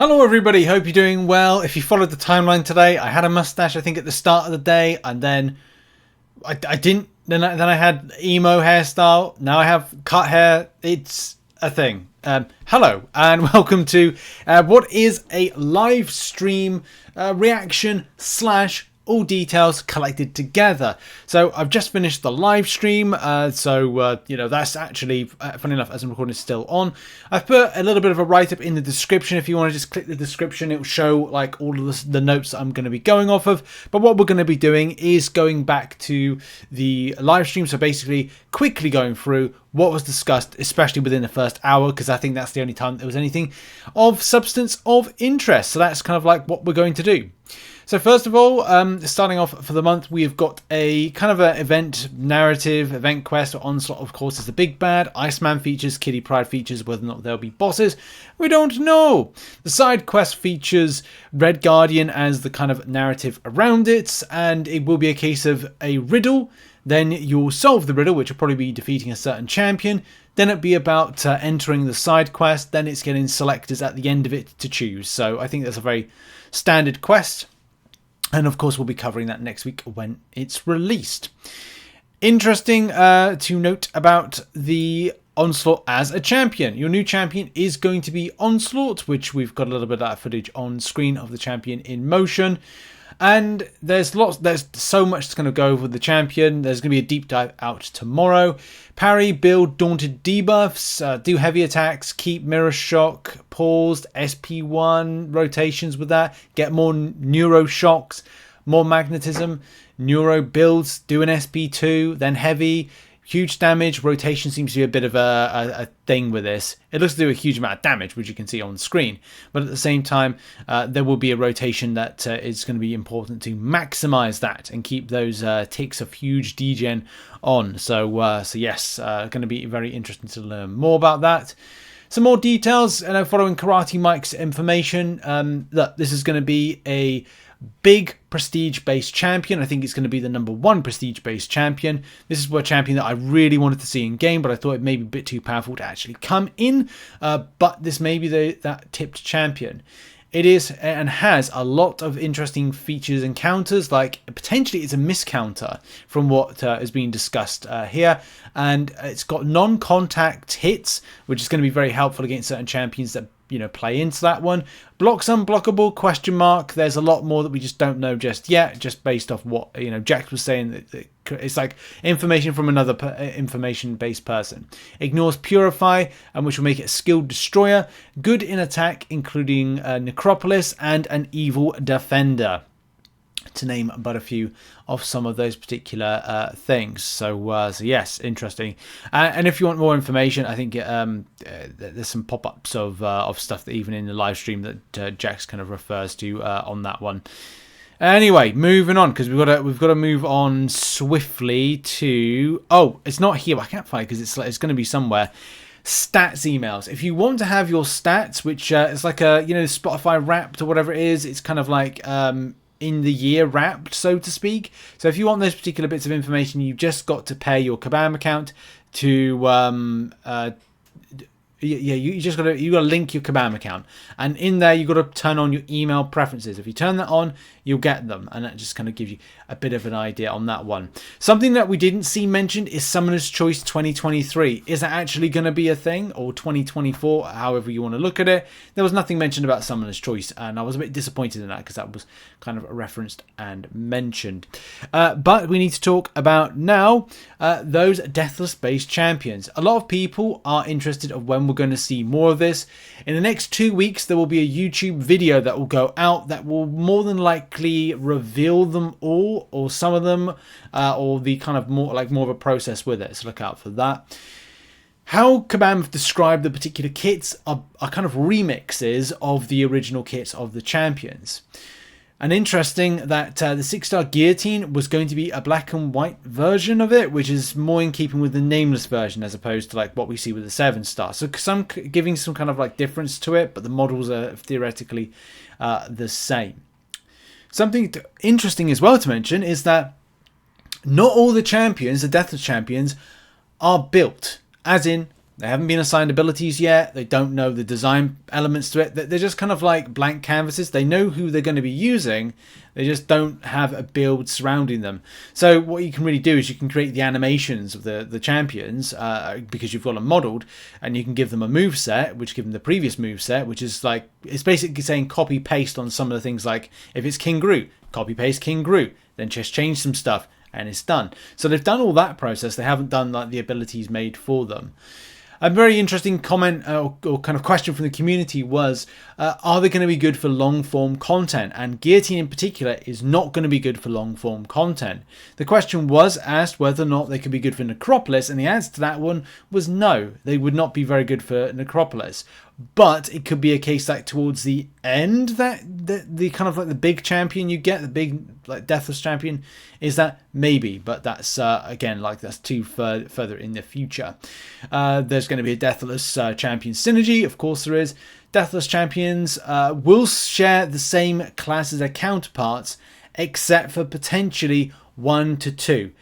Hello everybody, hope you're doing well. If you followed the timeline today, I had a mustache I think at the start of the day, and then I didn't. Then I had emo hairstyle. Now I have cut hair. It's a thing. Hello and welcome to what is a live stream reaction slash all details collected together. So I've just finished the live stream, you know, that's actually funny enough, as I'm recording, it's still on. I've put a little bit of a write-up in the description. If you want to just click the description, it will show like all of the notes that I'm going to be going off of. But what we're going to be doing is going back to the live stream, so basically quickly going through what was discussed, especially within the first hour, because I think that's the only time there was anything of substance of interest. So that's kind of like what we're going to do. So first of all, starting off for the month, we've got a kind of an event narrative, event quest. Onslaught, of course, is the big bad. Iceman features, Kitty Pryde features, whether or not there'll be bosses, we don't know. The side quest features Red Guardian as the kind of narrative around it, and it will be a case of a riddle. Then you'll solve the riddle, which will probably be defeating a certain champion. Then it'll be about entering the side quest. Then it's getting selectors at the end of it to choose. So I think that's a very standard quest. And of course, we'll be covering that next week when it's released. Interesting to note about the Onslaught as a champion. Your new champion is going to be Onslaught, which we've got a little bit of that footage on screen of the champion in motion. And there's so much that's going to go over with the champion. There's going to be a deep dive out tomorrow. Parry, build daunted debuffs, do heavy attacks, keep mirror shock, paused, SP1 rotations with that, get more neuro shocks, more magnetism, neuro builds, do an SP2, then heavy. Huge damage. Rotation seems to be a bit of a thing with this. It looks to do a huge amount of damage, which you can see on the screen. But at the same time, there will be a rotation that is going to be important to maximize that and keep those ticks of huge degen on. So yes, going to be very interesting to learn more about that. Some more details, following Karate Mike's information, that this is going to be a big prestige-based champion. I think it's going to be the #1 prestige-based champion. This is a champion that I really wanted to see in game, but I thought it may be a bit too powerful to actually come in. But this may be that tipped champion. It is and has a lot of interesting features and counters, like potentially it's a miscounter from what is being discussed here. And it's got non-contact hits, which is going to be very helpful against certain champions that play into that one. Blocks unblockable, question mark. There's a lot more that we just don't know just yet, just based off what Jax was saying, that it's like information from another information-based person. Ignores purify, which will make it a skilled destroyer. Good in attack, including necropolis and an evil defender, to name but a few of some of those particular things. So yes, interesting. And if you want more information, I think there's some pop-ups of stuff that even in the live stream that Jax kind of refers to on that one. Anyway, moving on, because we've got to move on swiftly to, it's not here. I can't find it because it's going to be somewhere. Stats emails. If you want to have your stats, which is like a Spotify Wrapped or whatever it is, it's kind of like in the year wrapped, so to speak. So if you want those particular bits of information, you've just got to pay your Kabam account to you got to link your Kabam account, and in there you got to turn on your email preferences. If you turn that on, you'll get them, and that just kind of gives you a bit of an idea on that one. Something that we didn't see mentioned is Summoner's Choice 2023. Is that actually going to be a thing, or 2024, however you want to look at it? There was nothing mentioned about Summoner's Choice, and I was a bit disappointed in that because that was kind of referenced and mentioned. But we need to talk about now those Deathless based champions. A lot of people are interested of when we're going to see more of this. In the next 2 weeks, there will be a YouTube video that will go out that will more than likely reveal them all, or some of them, or the kind of more of a process with it. So look out for that. How Kabam have described the particular kits are kind of remixes of the original kits of the champions. And interesting that the 6-star guillotine was going to be a black and white version of it, which is more in keeping with the nameless version as opposed to like what we see with the 7-star. So some giving some kind of like difference to it, but the models are theoretically the same. Something interesting as well to mention is that not all the champions, the Deathless champions, are built. As in, They haven't been assigned abilities yet. They don't know the design elements to it. They're just kind of like blank canvases. They know who they're going to be using. They just don't have a build surrounding them. So what you can really do is you can create the animations of the champions because you've got them modeled, and you can give them a move set, which give them the previous move set, which is like, it's basically saying copy paste on some of the things. Like if it's King Groot, copy paste King Groot, then just change some stuff and it's done. So they've done all that process. They haven't done like the abilities made for them. A very interesting comment or kind of question from the community was, are they going to be good for long form content? And Guillotine in particular is not going to be good for long form content. The question was asked whether or not they could be good for Necropolis, and the answer to that one was no, they would not be very good for Necropolis. But it could be a case that towards the end, that the kind of like the big champion you get, the big like Deathless champion, is that maybe, but that's again, like that's too further in the future. There's going to be a Deathless champion synergy, of course there is. Deathless champions will share the same class as their counterparts, except for potentially 1 to 2.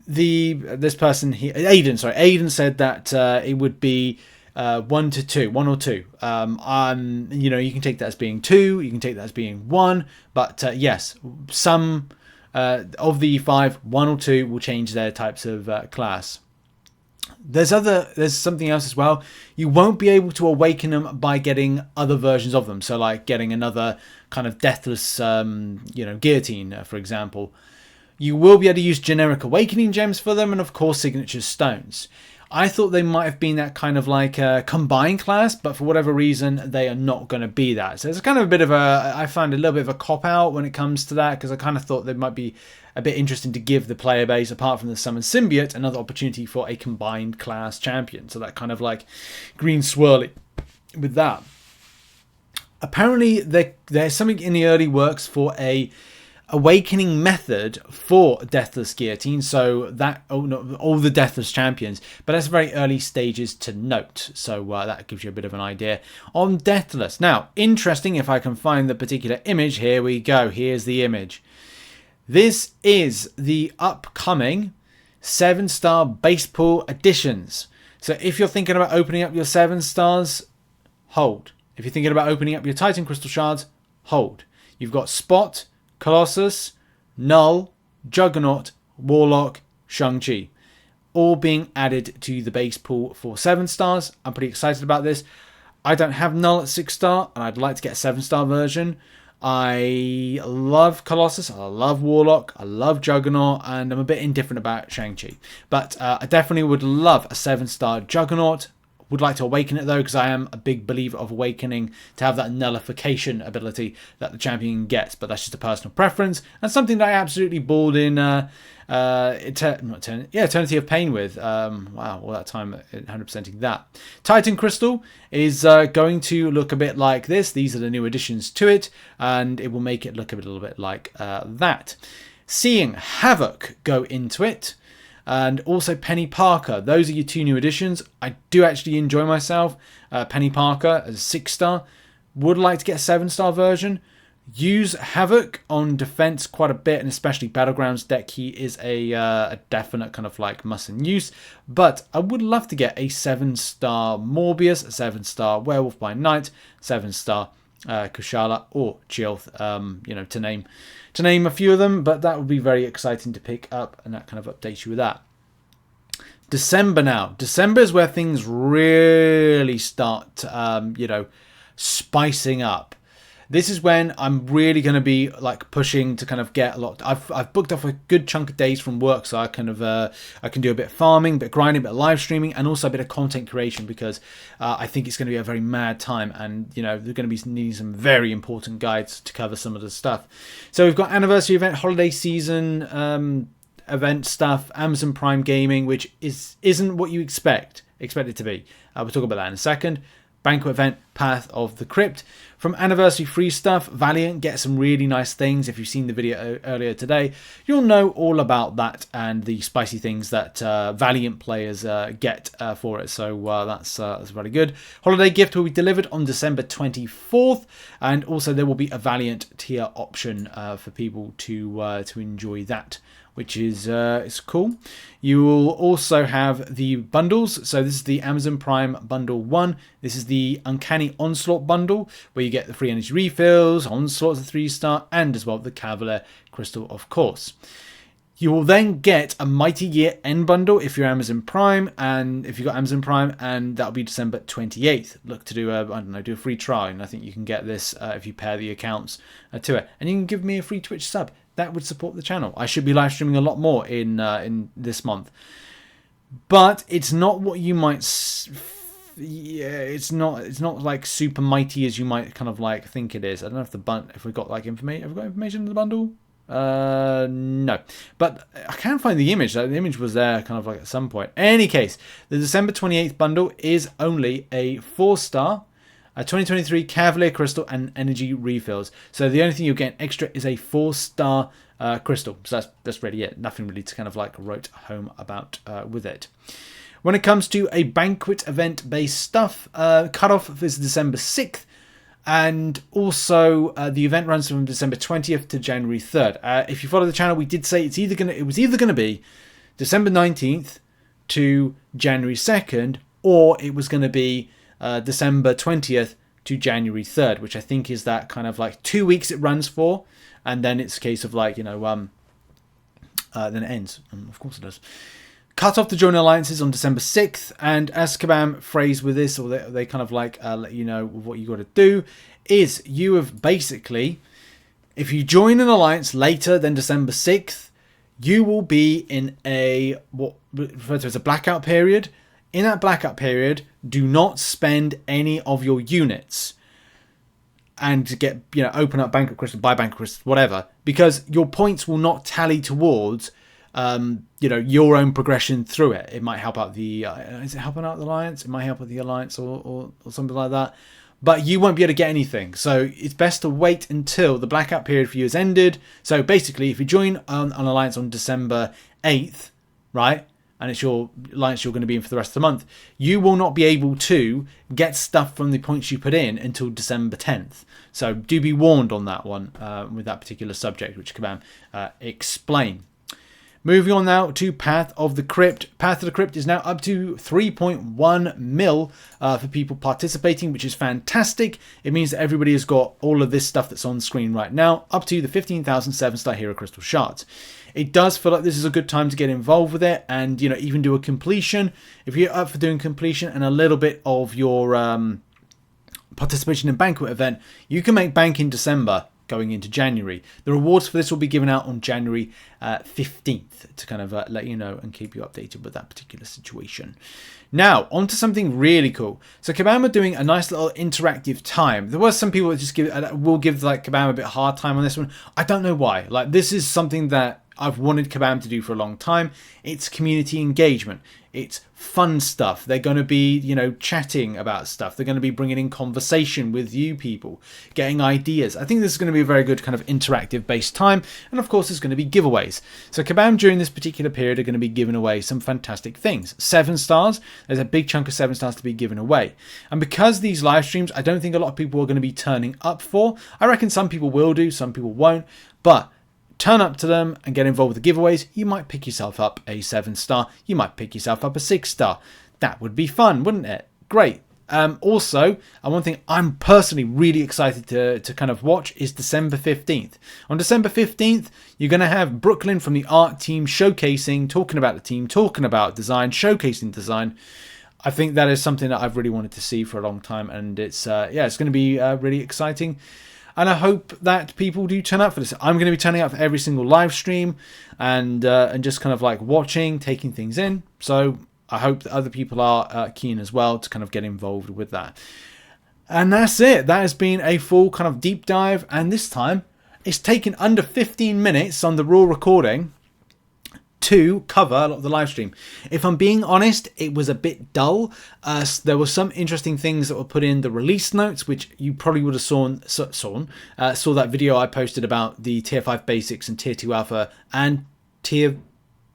This person here, Aiden said that it would be 1 to 2, 1 or 2. You know, you can take that as being 2, you can take that as being 1, but yes, some of the 5, 1 or 2 will change their types of class. There's something else as well. You won't be able to awaken them by getting other versions of them. So like getting another kind of Deathless, guillotine, for example. You will be able to use generic awakening gems for them, and of course signature stones. I thought they might have been that kind of like a combined class, but for whatever reason, they are not going to be that. So it's kind of a bit of I find a little bit of a cop-out when it comes to that, because I kind of thought they might be a bit interesting to give the player base, apart from the Summon Symbiote, another opportunity for a combined class champion. So that kind of like green swirly with that. Apparently, there's something in the early works for a awakening method for Deathless Guillotine, so that all the Deathless champions, but that's very early stages to note, so that gives you a bit of an idea on Deathless. Now, interesting, if I can find the particular image, here we go, here's the image. This is the upcoming 7-star base pool additions. So if you're thinking about opening up your 7 stars, hold. If you're thinking about opening up your Titan Crystal Shards, hold. You've got Spot, Colossus, Null, Juggernaut, Warlock, Shang-Chi, all being added to the base pool for 7 stars. I'm pretty excited about this. I don't have Null at 6-star, and I'd like to get a 7-star version. I love Colossus, I love Warlock, I love Juggernaut, and I'm a bit indifferent about Shang-Chi. But I definitely would love a 7-star Juggernaut. Would like to awaken it though, because I am a big believer of awakening to have that nullification ability that the champion gets, but that's just a personal preference and something that I absolutely balled in Eternity of Pain with. Wow, all that time 100%ing that. Titan Crystal is going to look a bit like this. These are the new additions to it, and it will make it look a little bit like that. Seeing Havoc go into it, and also Penny Parker. Those are your 2 new additions. I do actually enjoy myself. Penny Parker as a 6-star. Would like to get a 7-star version. Use Havoc on defense quite a bit, and especially Battlegrounds deck. He is a definite kind of like must in use. But I would love to get a 7-star Morbius, a 7-star Werewolf by Night, 7-star Kushala or Jilth, to name a few of them, but that would be very exciting to pick up, and that kind of updates you with that. December now. December is where things really start, spicing up. This is when I'm really going to be like pushing to kind of get a lot. I've booked off a good chunk of days from work, so I kind of I can do a bit of farming, a bit of grinding, a bit of live streaming, and also a bit of content creation, because I think it's going to be a very mad time, and they're going to be needing some very important guides to cover some of the stuff. So we've got anniversary event, holiday season event stuff, Amazon Prime Gaming, which isn't what you expect it to be. We'll talk about that in a second. Banquet event, Path of the Crypt. From anniversary free stuff, Valiant gets some really nice things. If you've seen the video earlier today, you'll know all about that and the spicy things that Valiant players get for it. So that's very good. Holiday gift will be delivered on December 24th, and also there will be a Valiant tier option for people to enjoy that which is it's cool. You will also have the bundles. So this is the Amazon Prime Bundle 1. This is the Uncanny Onslaught Bundle, where you get the free energy refills, Onslaught as a 3-star, and as well the Cavalier Crystal, of course. You will then get a Mighty Year End bundle if you're Amazon Prime, and if you've got Amazon Prime, and that'll be December 28th. Look to do do a free trial, and I think you can get this if you pair the accounts to it, and you can give me a free Twitch sub. That would support the channel. I should be live streaming a lot more in this month, but it's not what you might. It's not like super mighty as you might kind of like think it is. I don't know if we got like information. Have we got information in the bundle? No, but I can't find the image. The image was there kind of like at some point. In any case, the December 28th bundle is only a 4-star, a 2023 Cavalier Crystal and energy refills. So the only thing you'll get extra is a 4-star crystal. So that's really it. Nothing really to kind of like wrote home about with it. When it comes to a Banquet event based stuff, cutoff is December 6th. And also, the event runs from December 20th to January 3rd. If you follow the channel, we did say it was either gonna be December 19th to January 2nd, or it was gonna be December 20th to January 3rd, which I think is that kind of like 2 weeks it runs for, and then it's a case of like then it ends. Of course it does. Cut off to join alliances on December 6th, and as Kabam phrased with this, or they kind of like let you know what you got to do, is you have basically, if you join an alliance later than December 6th, you will be in a what referred to as a blackout period. In that blackout period, do not spend any of your units and to get open up Banquet Crystal, buy Banquet Crystal, whatever, because your points will not tally towards your own progression through it. It might help out the is it helping out the alliance? It might help out the alliance or something like that, but you won't be able to get anything. So it's best to wait until the blackout period for you has ended. So basically, if you join an alliance on December 8th, right, and it's your alliance you're going to be in for the rest of the month, you will not be able to get stuff from the points you put in until December 10th. So do be warned on that one with that particular subject, which Kabam explain. Moving on now to Path of the Crypt. Path of the Crypt is now up to 3.1 mil for people participating, which is fantastic. It means that everybody has got all of this stuff that's on screen right now, up to the 15,000 7-star Hero Crystal Shards. It does feel like this is a good time to get involved with it and, even do a completion. If you're up for doing completion and a little bit of your participation in Banquet event, you can make bank in December going into January. The rewards for this will be given out on January 15th to kind of let you know and keep you updated with that particular situation. Now, on to something really cool. So Kabam are doing a nice little interactive time. There were some people that just will give like Kabam a bit hard time on this one. I don't know why. Like, this is something that I've wanted Kabam to do for a long time. It's community engagement. It's fun stuff. They're going to be, chatting about stuff. They're going to be bringing in conversation with you people, getting ideas. I think this is going to be a very good kind of interactive based time. And of course, there's going to be giveaways. So Kabam during this particular period are going to be giving away some fantastic things. 7 stars. There's a big chunk of 7 stars to be given away. And because these live streams, I don't think a lot of people are going to be turning up for. I reckon some people will do, some people won't. But turn up to them and get involved with the giveaways. You might pick yourself up a 7-star. You might pick yourself up a 6-star. That would be fun, wouldn't it? Great. Also, one thing I'm personally really excited to kind of watch is December 15th. On December 15th, you're going to have Brooklyn from the art team showcasing, talking about the team, talking about design, showcasing design. I think that is something that I've really wanted to see for a long time, and it's it's going to be really exciting. And I hope that people do turn up for this. I'm going to be turning up for every single live stream and just kind of like watching, taking things in. So I hope that other people are keen as well to kind of get involved with that. And that's it. That has been a full kind of deep dive. And this time it's taken under 15 minutes on the raw recording to cover a lot of the live stream. If I'm being honest, it was a bit dull. There were some interesting things that were put in the release notes, which you probably would have saw that video I posted about the tier 5 basics and tier 2 alpha and tier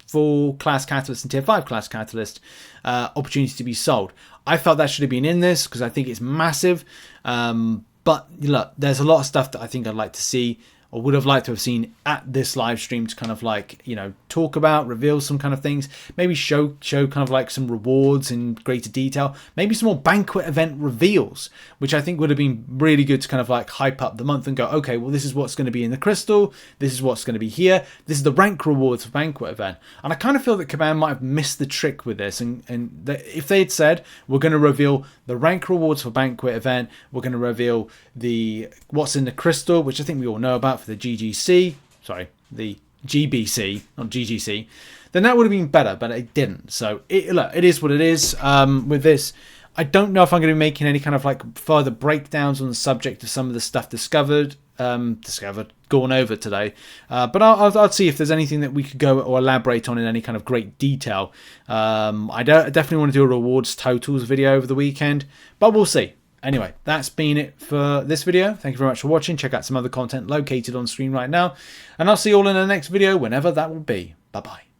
4 class catalyst and tier 5 class catalyst opportunities to be sold. I felt that should have been in this because I think it's massive. But look, there's a lot of stuff that I think I'd like to see or would have liked to have seen at this live stream to kind of like, you know, talk about, reveal some kind of things, maybe show kind of like some rewards in greater detail, maybe some more Banquet event reveals, which I think would have been really good to kind of like hype up the month and go, okay, well, this is what's going to be in the crystal, this is what's going to be here, this is the rank rewards for Banquet event. And I kind of feel that Kabam might have missed the trick with this, and if they had said, we're going to reveal the rank rewards for Banquet event, we're going to reveal the what's in the crystal, which I think we all know about for the the GBC, not GGC, then that would have been better, but it didn't. So look, it is what it is. With this, I don't know if I'm going to be making any kind of like further breakdowns on the subject of some of the stuff gone over today, but I'll see if there's anything that we could go or elaborate on in any kind of great detail. I definitely want to do a rewards totals video over the weekend, but we'll see. Anyway, that's been it for this video. Thank you very much for watching. Check out some other content located on screen right now, and I'll see you all in the next video whenever that will be. Bye bye.